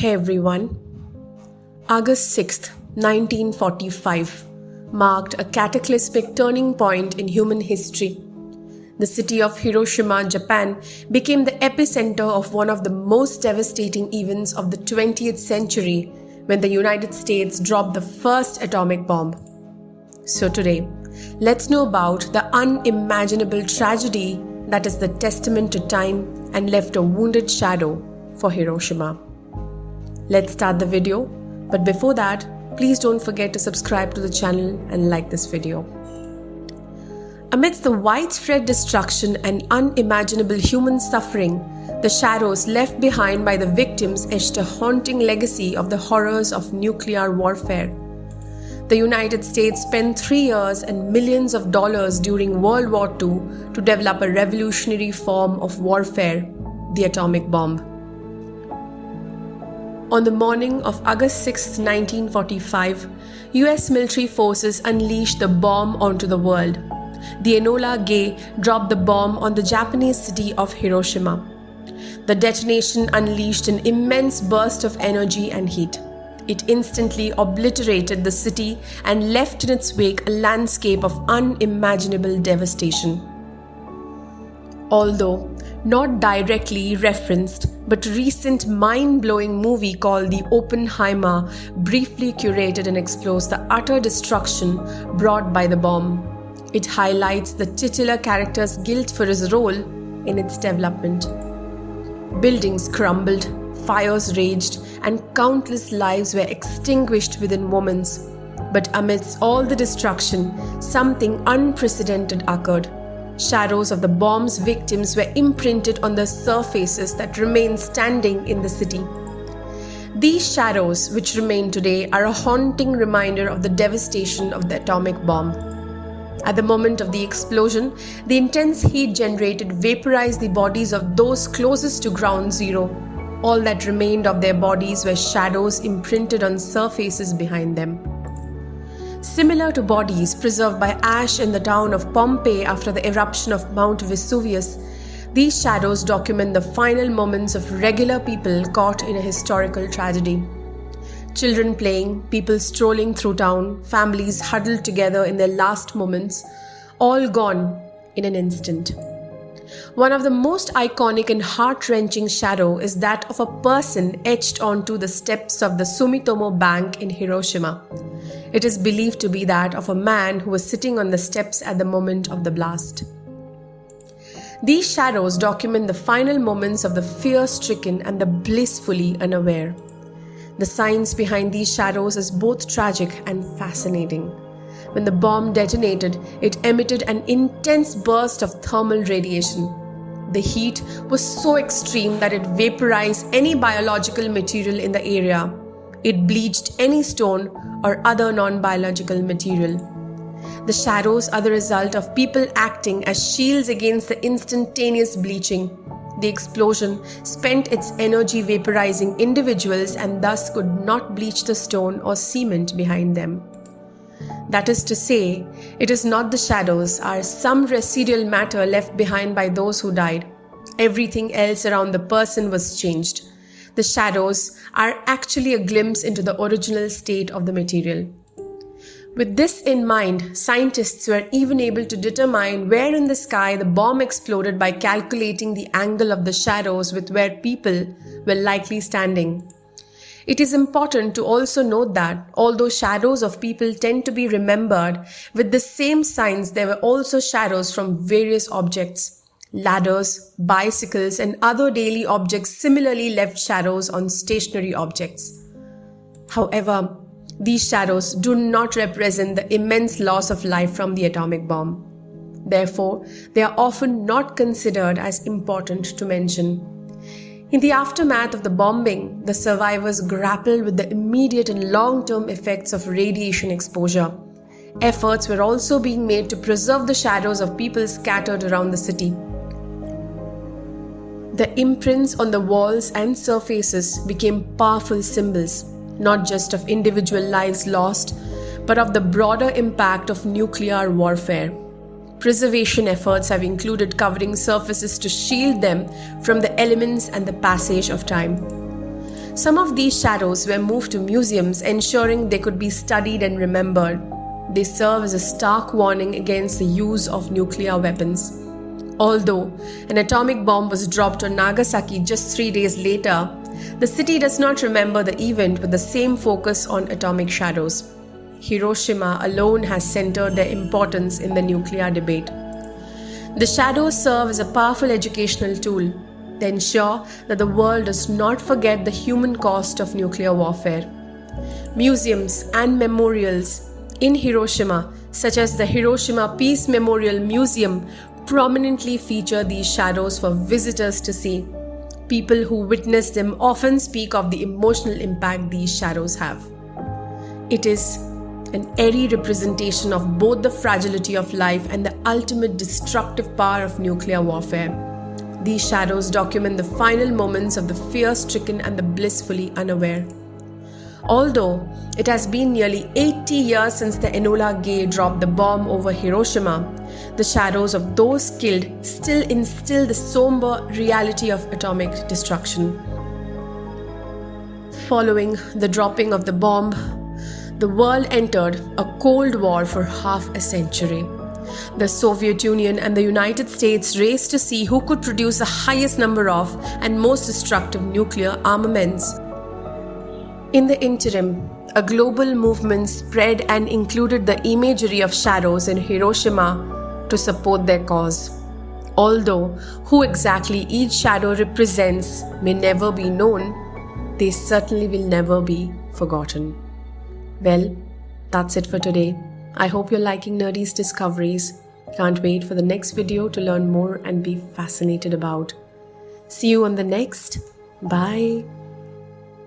Hey everyone. August 6th, 1945 marked a cataclysmic turning point in human history. The city of Hiroshima, Japan, became the epicenter of one of the most devastating events of the 20th century when the United States dropped the first atomic bomb. So today, let's know about the unimaginable tragedy that is the testament to time and left a wounded shadow for Hiroshima. Let's start the video, but before that, please don't forget to subscribe to the channel and like this video. Amidst the widespread destruction and unimaginable human suffering, the shadows left behind by the victims etched a haunting legacy of the horrors of nuclear warfare. The United States spent 3 years and millions of dollars during World War II to develop a revolutionary form of warfare, the atomic bomb. On the morning of August 6, 1945, US military forces unleashed the bomb onto the world. The Enola Gay dropped the bomb on the Japanese city of Hiroshima. The detonation unleashed an immense burst of energy and heat. It instantly obliterated the city and left in its wake a landscape of unimaginable devastation. Although not directly referenced, but recent mind-blowing movie called The Oppenheimer briefly curated and explores the utter destruction brought by the bomb. It highlights the titular character's guilt for his role in its development. Buildings crumbled, fires raged, and countless lives were extinguished within moments. But amidst all the destruction, something unprecedented occurred. Shadows of the bomb's victims were imprinted on the surfaces that remain standing in the city. These shadows, which remain today, are a haunting reminder of the devastation of the atomic bomb. At the moment of the explosion, the intense heat generated vaporized the bodies of those closest to ground zero. All that remained of their bodies were shadows imprinted on surfaces behind them. Similar to bodies preserved by ash in the town of Pompeii after the eruption of Mount Vesuvius, these shadows document the final moments of regular people caught in a historical tragedy. Children playing, people strolling through town, families huddled together in their last moments, all gone in an instant. One of the most iconic and heart-wrenching shadow is that of a person etched onto the steps of the Sumitomo Bank in Hiroshima. It is believed to be that of a man who was sitting on the steps at the moment of the blast. These shadows document the final moments of the fear-stricken and the blissfully unaware. The science behind these shadows is both tragic and fascinating. When the bomb detonated, it emitted an intense burst of thermal radiation. The heat was so extreme that it vaporized any biological material in the area. It bleached any stone or other non-biological material. The shadows are the result of people acting as shields against the instantaneous bleaching. The explosion spent its energy vaporizing individuals and thus could not bleach the stone or cement behind them. That is to say, it is not the shadows, are some residual matter left behind by those who died. Everything else around the person was changed. The shadows are actually a glimpse into the original state of the material. With this in mind, scientists were even able to determine where in the sky the bomb exploded by calculating the angle of the shadows with where people were likely standing. It is important to also note that although shadows of people tend to be remembered, with the same signs there were also shadows from various objects. Ladders, bicycles, and other daily objects similarly left shadows on stationary objects. However, these shadows do not represent the immense loss of life from the atomic bomb. Therefore, they are often not considered as important to mention. In the aftermath of the bombing, the survivors grappled with the immediate and long-term effects of radiation exposure. Efforts were also being made to preserve the shadows of people scattered around the city. The imprints on the walls and surfaces became powerful symbols, not just of individual lives lost, but of the broader impact of nuclear warfare. Preservation efforts have included covering surfaces to shield them from the elements and the passage of time. Some of these shadows were moved to museums, ensuring they could be studied and remembered. They serve as a stark warning against the use of nuclear weapons. Although an atomic bomb was dropped on Nagasaki just 3 days later, the city does not remember the event with the same focus on atomic shadows. Hiroshima alone has centered their importance in the nuclear debate. The shadows serve as a powerful educational tool. They ensure that the world does not forget the human cost of nuclear warfare. Museums and memorials in Hiroshima, such as the Hiroshima Peace Memorial Museum, prominently feature these shadows for visitors to see. People who witness them often speak of the emotional impact these shadows have. It is an airy representation of both the fragility of life and the ultimate destructive power of nuclear warfare. These shadows document the final moments of the fear-stricken and the blissfully unaware. Although it has been nearly 80 years since the Enola Gay dropped the bomb over Hiroshima, the shadows of those killed still instill the somber reality of atomic destruction. Following the dropping of the bomb, the world entered a Cold War for half a century. The Soviet Union and the United States raced to see who could produce the highest number of and most destructive nuclear armaments. In the interim, a global movement spread and included the imagery of shadows in Hiroshima to support their cause. Although who exactly each shadow represents may never be known, they certainly will never be forgotten. Well, that's it for today. I hope you're liking Nerdies discoveries. Can't wait for the next video to learn more and be fascinated about. See you on the next. Bye.